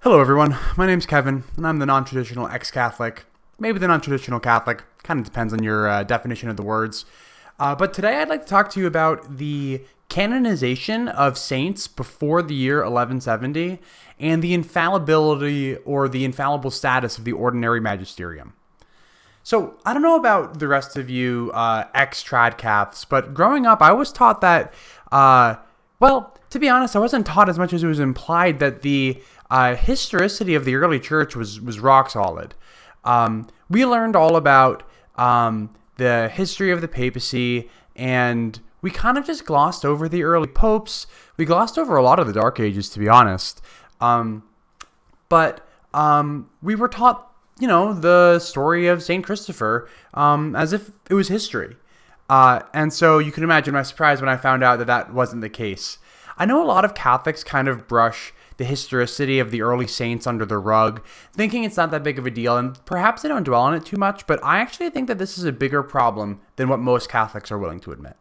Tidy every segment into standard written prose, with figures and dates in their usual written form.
Hello everyone, my name's Kevin, and I'm the non-traditional ex-Catholic. Maybe the non-traditional Catholic, kind of depends on your definition of the words. But today I'd like to talk to you about the canonization of saints before the year 1170 and the infallibility or the infallible status of the ordinary magisterium. So, I don't know about the rest of you ex-trad Caths, but growing up I was taught that, to be honest, I wasn't taught as much as it was implied that the historicity of the early church was rock solid. We learned all about the history of the papacy, and we kind of just glossed over the early popes. We glossed over a lot of the Dark Ages, to be honest. But we were taught, the story of St. Christopher as if it was history. And so you can imagine my surprise when I found out that that wasn't the case. I know a lot of Catholics kind of brush the historicity of the early saints under the rug, thinking it's not that big of a deal, and perhaps they don't dwell on it too much, but I actually think that this is a bigger problem than what most Catholics are willing to admit.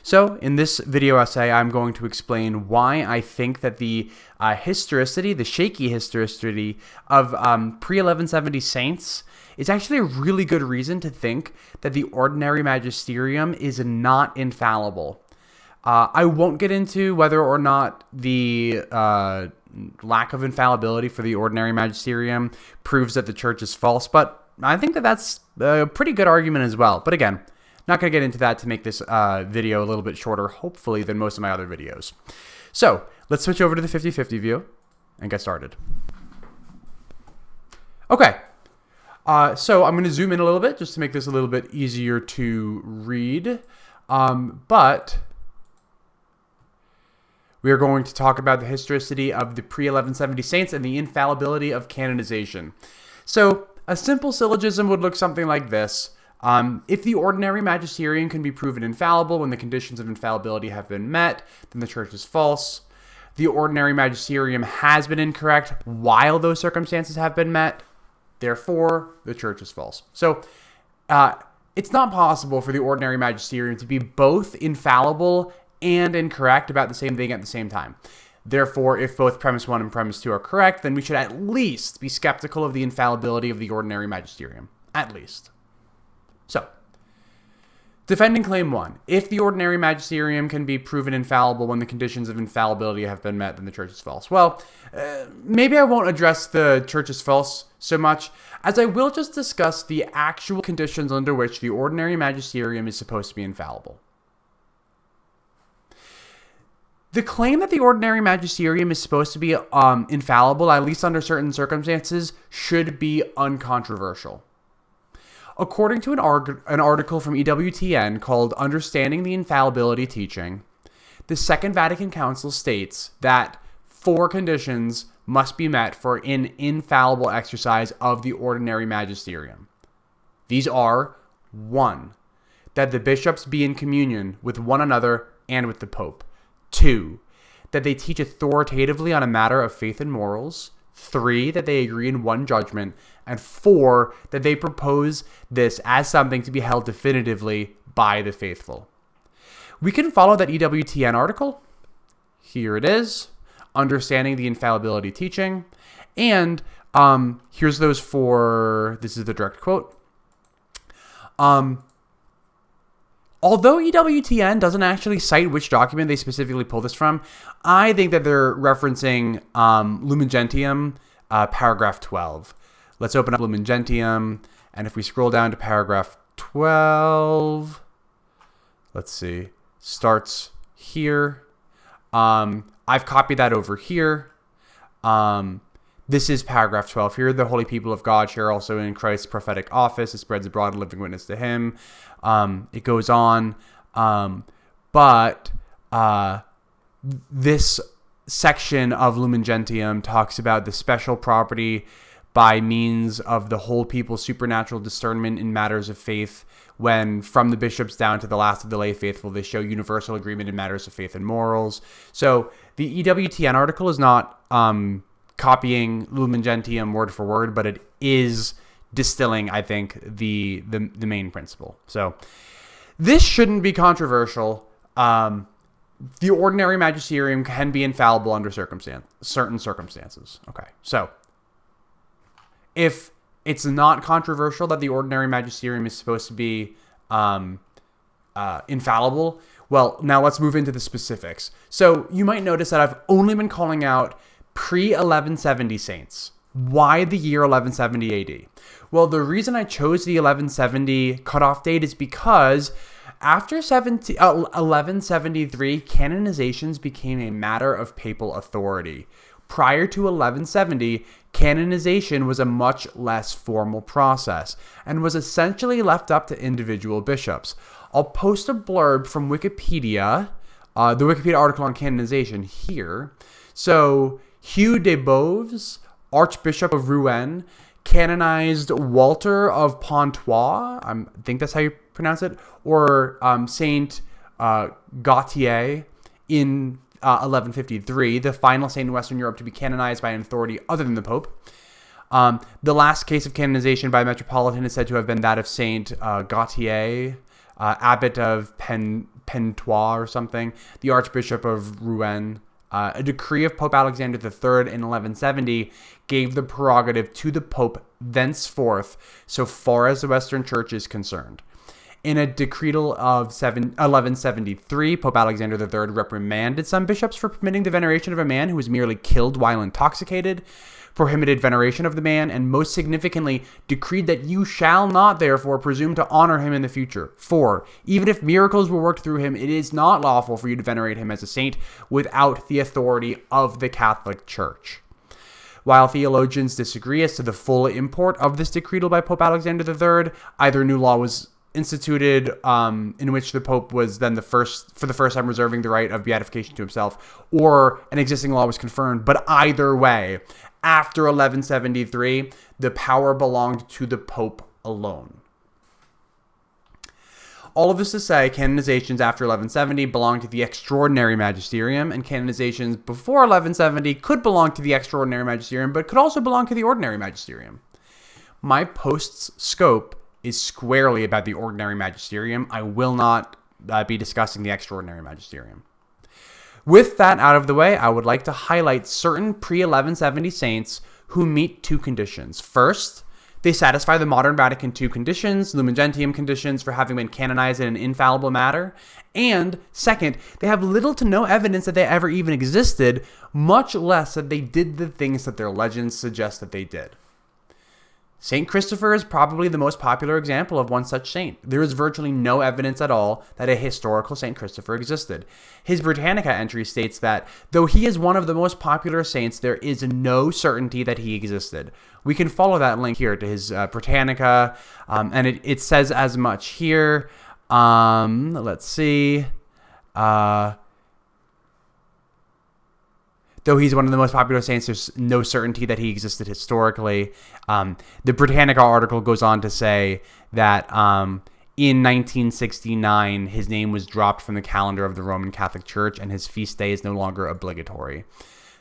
So, in this video essay, I'm going to explain why I think that the historicity, the shaky historicity of pre-1170 saints is actually a really good reason to think that the ordinary magisterium is not infallible. I won't get into whether or not the lack of infallibility for the ordinary magisterium proves that the church is false, but I think that that's a pretty good argument as well. But again, not going to get into that to make this video a little bit shorter, hopefully, than most of my other videos. So let's switch over to the 50-50 view and get started. Okay, so I'm going to zoom in a little bit just to make this a little bit easier to read, but we are going to talk about the historicity of the pre-1170 saints and the infallibility of canonization. So, a simple syllogism would look something like this. If the ordinary magisterium can be proven infallible when the conditions of infallibility have been met, then the church is false. The ordinary magisterium has been incorrect while those circumstances have been met. Therefore, the church is false. So, it's not possible for the ordinary magisterium to be both infallible and incorrect about the same thing at the same time. Therefore, if both premise 1 and premise 2 are correct, then we should at least be skeptical of the infallibility of the ordinary magisterium. At least. So, defending claim 1. If the ordinary magisterium can be proven infallible when the conditions of infallibility have been met, then the church is false. Well, maybe I won't address the church is false so much, as I will just discuss the actual conditions under which the ordinary magisterium is supposed to be infallible. The claim that the ordinary magisterium is supposed to be infallible, at least under certain circumstances, should be uncontroversial. According to an article from EWTN called Understanding the Infallibility Teaching, the Second Vatican Council states that 4 conditions must be met for an infallible exercise of the ordinary magisterium. These are 1. That the bishops be in communion with one another and with the Pope. 2, that they teach authoritatively on a matter of faith and morals. 3, that they agree in one judgment. And 4, that they propose this as something to be held definitively by the faithful. We can follow that EWTN article. Here it is. Understanding the Infallibility Teaching. And here's those 4. This is the direct quote. Although EWTN doesn't actually cite which document they specifically pull this from, I think that they're referencing Lumen Gentium, paragraph 12. Let's open up Lumen Gentium, and if we scroll down to paragraph 12, let's see, starts here. I've copied that over here. This is paragraph 12 here. The holy people of God share also in Christ's prophetic office. It spreads abroad a living witness to him. It goes on. But this section of Lumen Gentium talks about the special property by means of the whole people's supernatural discernment in matters of faith, when from the bishops down to the last of the lay faithful, they show universal agreement in matters of faith and morals. So the EWTN article is not copying Lumen Gentium word for word, but it is distilling, I think, the main principle. So this shouldn't be controversial. the ordinary magisterium can be infallible under certain circumstances. Okay, so if it's not controversial that the ordinary magisterium is supposed to be infallible, well, now let's move into the specifics. So you might notice that I've only been calling out pre-1170 saints. Why the year 1170 AD? Well, the reason I chose the 1170 cutoff date is because after 1173, canonizations became a matter of papal authority. Prior to 1170, canonization was a much less formal process and was essentially left up to individual bishops. I'll post a blurb from Wikipedia, the Wikipedia article on canonization here. So, Hugh de Boves, Archbishop of Rouen, canonized Walter of Pontoise, I think that's how you pronounce it, or Saint Gautier in 1153, the final saint in Western Europe to be canonized by an authority other than the Pope. The last case of canonization by a metropolitan is said to have been that of Saint Gautier, abbot of Pontoise or something, the Archbishop of Rouen. A decree of Pope Alexander III in 1170 gave the prerogative to the Pope thenceforth, so far as the Western Church is concerned. In a decretal of 1173, Pope Alexander III reprimanded some bishops for permitting the veneration of a man who was merely killed while intoxicated, prohibited veneration of the man, and most significantly, decreed that you shall not, therefore, presume to honor him in the future. For, even if miracles were worked through him, it is not lawful for you to venerate him as a saint without the authority of the Catholic Church. While theologians disagree as to the full import of this decretal by Pope Alexander III, either a new law was instituted in which the Pope was then for the first time reserving the right of beatification to himself, or an existing law was confirmed. But either way, after 1173, the power belonged to the Pope alone. All of this to say, canonizations after 1170 belong to the extraordinary magisterium, and canonizations before 1170 could belong to the extraordinary magisterium, but could also belong to the ordinary magisterium. My post's scope is squarely about the ordinary magisterium. I will not be discussing the extraordinary magisterium. With that out of the way, I would like to highlight certain pre-1170 saints who meet two conditions. First, they satisfy the modern Vatican II conditions, Lumen Gentium conditions, for having been canonized in an infallible matter. And second, they have little to no evidence that they ever even existed, much less that they did the things that their legends suggest that they did. Saint Christopher is probably the most popular example of one such saint. There is virtually no evidence at all that a historical Saint Christopher existed. His Britannica entry states that, though he is one of the most popular saints, there is no certainty that he existed. We can follow that link here to his Britannica, and it says as much here. Let's see. Though he's one of the most popular saints, there's no certainty that he existed historically. The Britannica article goes on to say that in 1969, his name was dropped from the calendar of the Roman Catholic Church, and his feast day is no longer obligatory.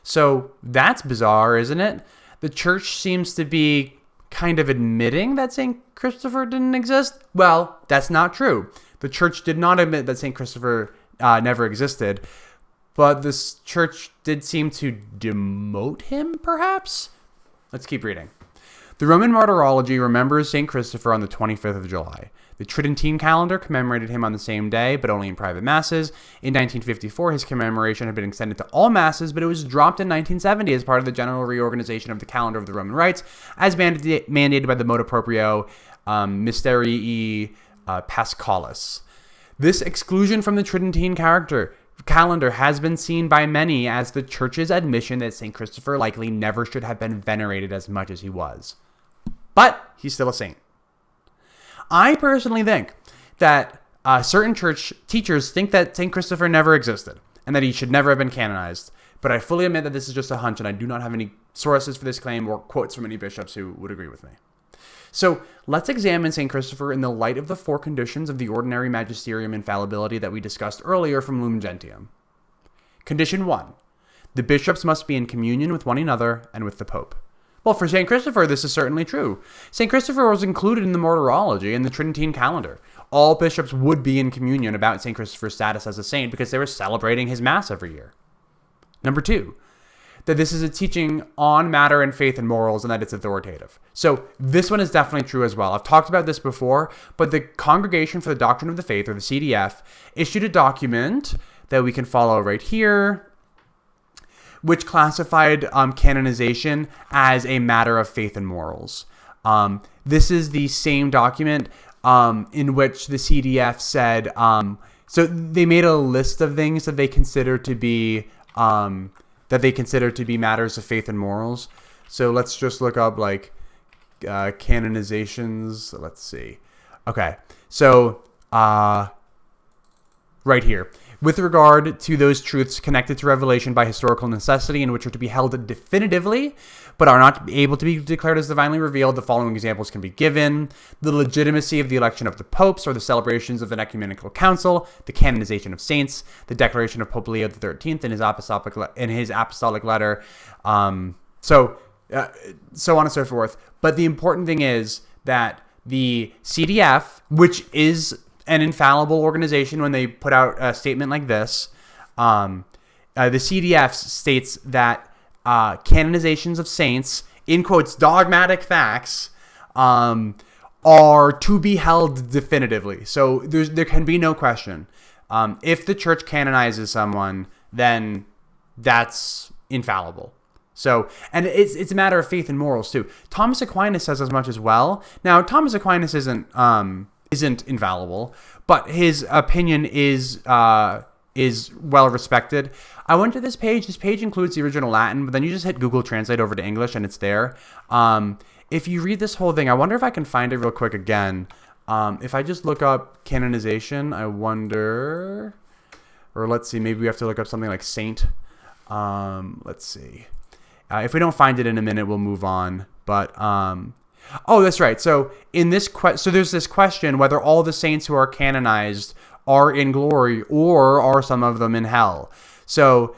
So that's bizarre, isn't it? The Church seems to be kind of admitting that St. Christopher didn't exist. Well, that's not true. The Church did not admit that St. Christopher never existed. But this church did seem to demote him, perhaps? Let's keep reading. The Roman Martyrology remembers St. Christopher on the 25th of July. The Tridentine calendar commemorated him on the same day, but only in private masses. In 1954, his commemoration had been extended to all masses, but it was dropped in 1970 as part of the general reorganization of the calendar of the Roman Rites, as mandated by the motu proprio Mysterii Paschalis. This exclusion from the Tridentine calendar has been seen by many as the Church's admission that St. Christopher likely never should have been venerated as much as he was. But he's still a saint. I personally think that certain church teachers think that St. Christopher never existed and that he should never have been canonized. But I fully admit that this is just a hunch, and I do not have any sources for this claim or quotes from any bishops who would agree with me. So let's examine St. Christopher in the light of the four conditions of the ordinary magisterium infallibility that we discussed earlier from Lumen Gentium. Condition 1. The bishops must be in communion with one another and with the Pope. Well, for St. Christopher, this is certainly true. St. Christopher was included in the Martyrology and the Tridentine calendar. All bishops would be in communion about St. Christopher's status as a saint because they were celebrating his Mass every year. Number 2, that this is a teaching on matter and faith and morals and that it's authoritative. So this one is definitely true as well. I've talked about this before, but the Congregation for the Doctrine of the Faith, or the CDF, issued a document that we can follow right here, which classified canonization as a matter of faith and morals. This is the same document in which the CDF said, so they made a list of things that they consider to be matters of faith and morals. So let's just look up like canonizations. Let's see. Okay, so right here. With regard to those truths connected to revelation by historical necessity and which are to be held definitively, but are not able to be declared as divinely revealed, the following examples can be given: the legitimacy of the election of the popes or the celebrations of an ecumenical council, the canonization of saints, the declaration of Pope Leo XIII in his apostolic letter, so on and so forth. But the important thing is that the CDF, which is an infallible organization, when they put out a statement like this, the CDF states that canonizations of saints, in quotes, dogmatic facts, are to be held definitively. So there can be no question. If the church canonizes someone, then that's infallible. So, and it's a matter of faith and morals too. Thomas Aquinas says as much as well. Now, Thomas Aquinas isn't infallible, but his opinion is well respected. I went to this page. This page includes the original Latin, but then you just hit Google Translate over to English and it's there. If you read this whole thing, I wonder if I can find it real quick again. If I just look up canonization, I wonder, or let's see, maybe we have to look up something like saint. Let's see. If we don't find it in a minute, we'll move on. But oh, that's right. So in this so there's this question whether all the saints who are canonized are in glory or are some of them in hell. So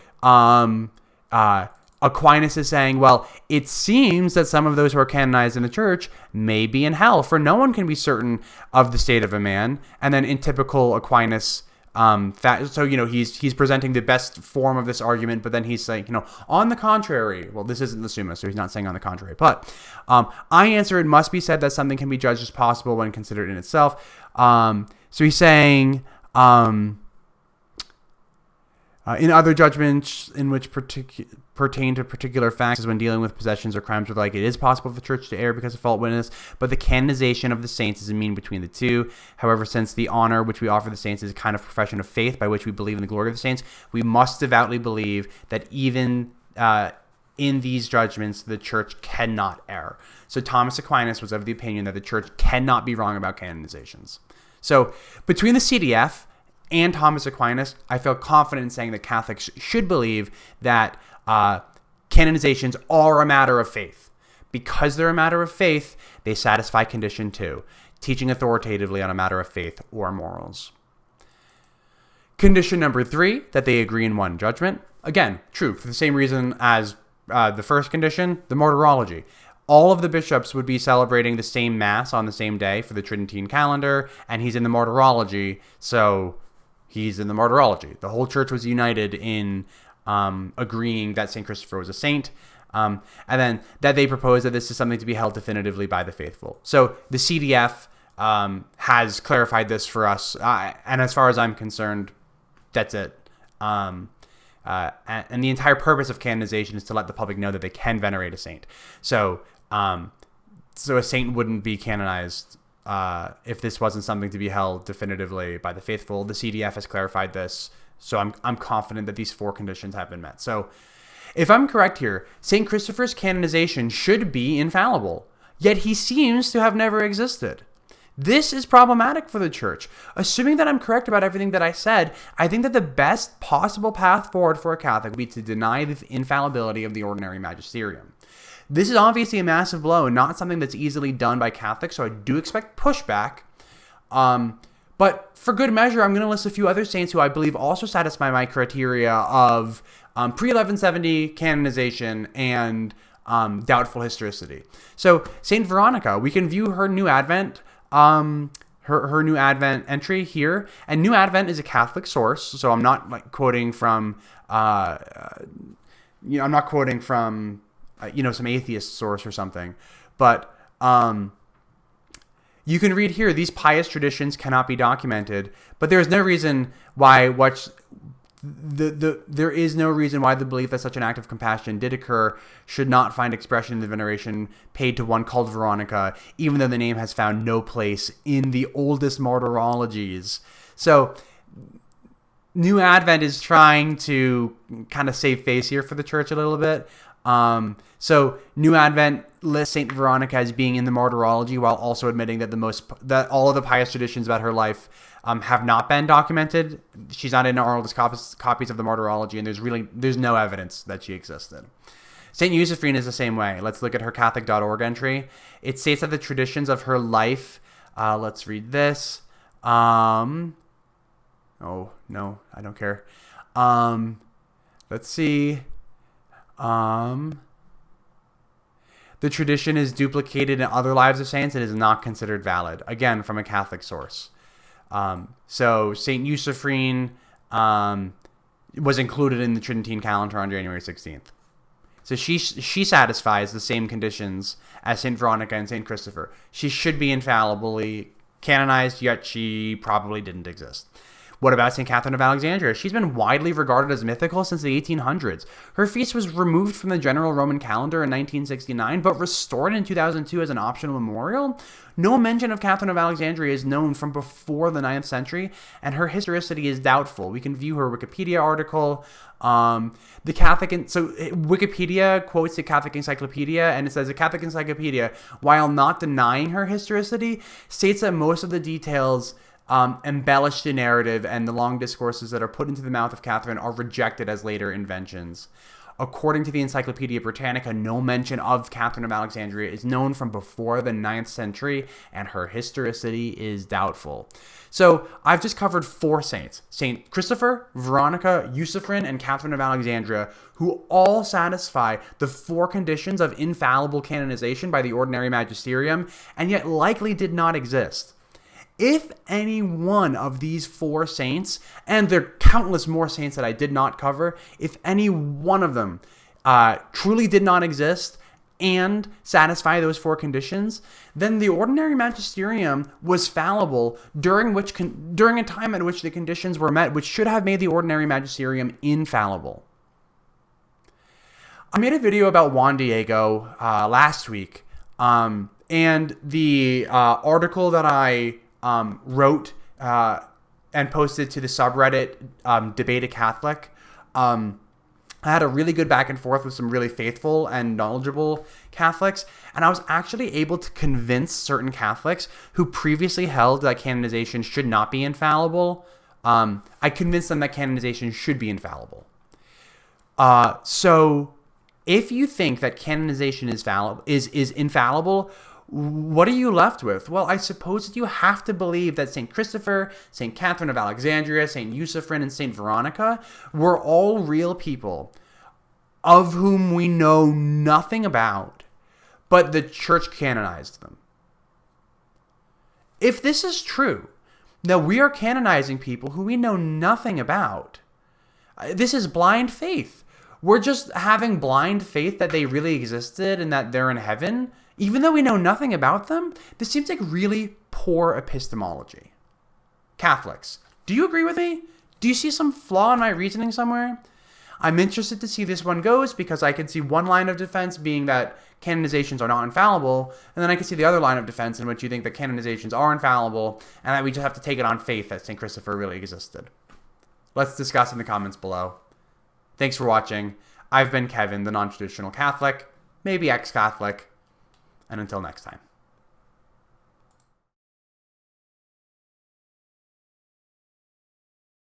Aquinas is saying, well, it seems that some of those who are canonized in the church may be in hell, for no one can be certain of the state of a man. And then in typical Aquinas so he's presenting the best form of this argument, but then he's saying, on the contrary. Well, this isn't the Summa, so he's not saying on the contrary. But I answer, it must be said that something can be judged as possible when considered in itself. So he's saying, in other judgments in which pertain to particular facts, as when dealing with possessions or crimes with like, it is possible for the church to err because of false witness, but the canonization of the saints is a mean between the two. However, since the honor which we offer the saints is a kind of profession of faith by which we believe in the glory of the saints, we must devoutly believe that even in these judgments, the church cannot err. So Thomas Aquinas was of the opinion that the church cannot be wrong about canonizations. So between the CDF and Thomas Aquinas, I feel confident in saying that Catholics should believe that canonizations are a matter of faith. Because they're a matter of faith, they satisfy condition 2, teaching authoritatively on a matter of faith or morals. Condition number 3, that they agree in one judgment. Again, true, for the same reason as the first condition, the martyrology. All of the bishops would be celebrating the same Mass on the same day for the Tridentine calendar, and he's in the martyrology, so he's in the martyrology. The whole church was united in agreeing that St. Christopher was a saint, and then that they propose that this is something to be held definitively by the faithful. So the CDF has clarified this for us, and as far as I'm concerned, that's it. And the entire purpose of canonization is to let the public know that they can venerate a saint. So a saint wouldn't be canonized if this wasn't something to be held definitively by the faithful. The CDF has clarified this, so I'm confident that these 4 conditions have been met. So if I'm correct here, St. Christopher's canonization should be infallible, yet he seems to have never existed. This is problematic for the church. Assuming that I'm correct about everything that I said, I think that the best possible path forward for a Catholic would be to deny the infallibility of the ordinary magisterium. This is obviously a massive blow and not something that's easily done by Catholics, so I do expect pushback. But for good measure, I'm going to list a few other saints who I believe also satisfy my criteria of pre-1170 canonization and doubtful historicity. So Saint Veronica, we can view her New Advent, her New Advent entry here, and New Advent is a Catholic source, so I'm not like quoting from, I'm not quoting from, some atheist source or something, but you can read here, these pious traditions cannot be documented, but there is no reason why there is no reason why the belief that such an act of compassion did occur should not find expression in the veneration paid to one called Veronica, even though the name has found no place in the oldest martyrologies. So New Advent is trying to kind of save face here for the church a little bit. So New Advent lists Saint Veronica as being in the martyrology while also admitting that all of the pious traditions about her life have not been documented. She's not in our oldest copies of the martyrology, and there's no evidence that she existed. Saint Eusephine is the same way. Let's look at her Catholic.org entry. It states that the traditions of her life. Let's read this. Oh no, I don't care. Let's see. The tradition is duplicated in other lives of saints and is not considered valid. Again, from a Catholic source. So Saint Eusephine was included in the Tridentine calendar on January 16th. So she satisfies the same conditions as Saint Veronica and Saint Christopher. She should be infallibly canonized, yet she probably didn't exist. What about St. Catherine of Alexandria? She's been widely regarded as mythical since the 1800s. Her feast was removed from the general Roman calendar in 1969, but restored in 2002 as an optional memorial. No mention of Catherine of Alexandria is known from before the 9th century, and her historicity is doubtful. We can view her Wikipedia article. Wikipedia quotes the Catholic Encyclopedia, and it says the Catholic Encyclopedia, while not denying her historicity, states that most of the details embellish the narrative, and the long discourses that are put into the mouth of Catherine are rejected as later inventions. According to the Encyclopedia Britannica, no mention of Catherine of Alexandria is known from before the 9th century, and her historicity is doubtful. So I've just covered 4 saints: Saint Christopher, Veronica, Eusephine, and Catherine of Alexandria, who all satisfy the 4 conditions of infallible canonization by the ordinary magisterium, and yet likely did not exist. If any one of these 4 saints, and there are countless more saints that I did not cover, if any one of them truly did not exist and satisfy those 4 conditions, then the ordinary magisterium was fallible during a time at which the conditions were met, which should have made the ordinary magisterium infallible. I made a video about Juan Diego last week, and the article that I wrote and posted to the subreddit Debate a Catholic. I had a really good back and forth with some really faithful and knowledgeable Catholics, and I was actually able to convince certain Catholics who previously held that canonization should not be infallible. I convinced them that canonization should be infallible. So if you think that canonization is infallible, what are you left with? Well, I suppose that you have to believe that St. Christopher, St. Catherine of Alexandria, St. Eusephine, and St. Veronica were all real people of whom we know nothing about, but the church canonized them. If this is true, that we are canonizing people who we know nothing about, this is blind faith. We're just having blind faith that they really existed and that they're in heaven, even though we know nothing about them. This seems like really poor epistemology. Catholics, do you agree with me? Do you see some flaw in my reasoning somewhere? I'm interested to see this one goes, because I can see one line of defense being that canonizations are not infallible, and then I can see the other line of defense in which you think that canonizations are infallible and that we just have to take it on faith that St. Christopher really existed. Let's discuss in the comments below. Thanks for watching. I've been Kevin, the non-traditional Catholic, maybe ex-Catholic, and until next time.